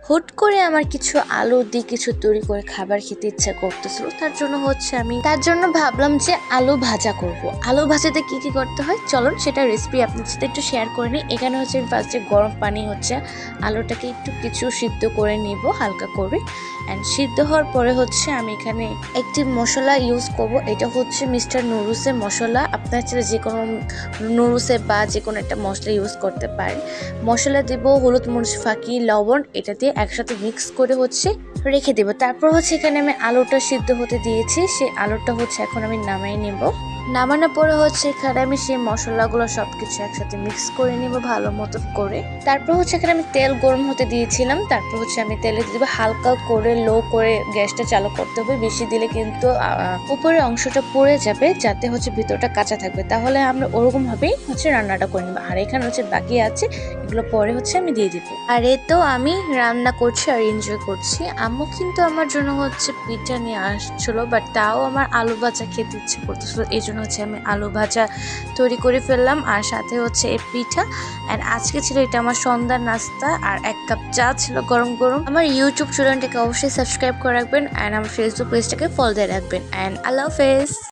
হুট করে আমার কিছু আলু দিয়ে কিছু তৈরি করে খাবার খেতে ইচ্ছা করতেছিল, তার জন্য ভাবলাম যে আলু ভাজা করব। আলু ভাজাতে কি কি করতে হয় চলুন সেটা রেসিপি আপনার সাথে একটু শেয়ার করে নিই। এখানে হচ্ছে আমি ফার্স্টে গরম পানি হচ্ছে আলুটাকে একটু কিছু সিদ্ধ করে নিব হালকা করে। অ্যান্ড সিদ্ধ হওয়ার পরে হচ্ছে আমি এখানে একটি মশলা ইউজ করব। এটা হচ্ছে মিস্টার নুডলসের মশলা। আপনার চাইলে যে কোনো নুডলসের বা যে কোনো একটা মশলা ইউজ করতে পারেন। মশলা দেব হলুদ, মরিচ, ফাঁকি, লবণ, এটা দিয়ে একসাথে মিক্স করে হচ্ছে রেখে দেব। তারপর হচ্ছে এখানে আমি আলুটা সিদ্ধ হতে দিয়েছি, সেই আলুটা হচ্ছে এখন আমি নামাই নেব। নামানোর পরে হচ্ছে এখানে আমি সেই মশলাগুলো সবকিছু একসাথে মিক্স করে নিব ভালো মতন করে। তারপর হচ্ছে এখানে আমি তেল গরম হতে দিয়েছিলাম। তারপর হচ্ছে আমি তেলে দিয়ে দেবো, হালকা করে লো করে গ্যাসটা চালু করতে হবে। বেশি দিলে কিন্তু উপরের অংশটা পুড়ে যাবে, যাতে হচ্ছে ভিতরটা কাঁচা থাকবে। তাহলে আমরা ওরকম ভাবেই হচ্ছে রান্নাটা করে নেবো। আর এখানে হচ্ছে বাকি আছে, এগুলো পরে হচ্ছে আমি দিয়ে দিব। আর এই তো আমি রান্না করছি আর এনজয় করছি। আম্মু কিন্তু আমার জন্য হচ্ছে পিঠা নিয়ে আসছিল, বাট তাও আমার আলু ভাজা খেতে ইচ্ছে করতেছিল, এই জন্য হচ্ছে আমি আলু ভাজা তৈরি করে ফেললাম আর সাথে হচ্ছে এই পিঠা। অ্যান্ড আজকে ছিল এটা আমার সন্ধ্যার নাস্তা, আর 1 কাপ চা ছিল গরম গরম। আমার ইউটিউব চ্যানেলটাকে অবশ্যই সাবস্ক্রাইব করে রাখবেন অ্যান্ড আমার ফেসবুক পেজটাকে ফলো দিয়ে রাখবেন। অ্যান্ড আল্লাহ হাফেজ।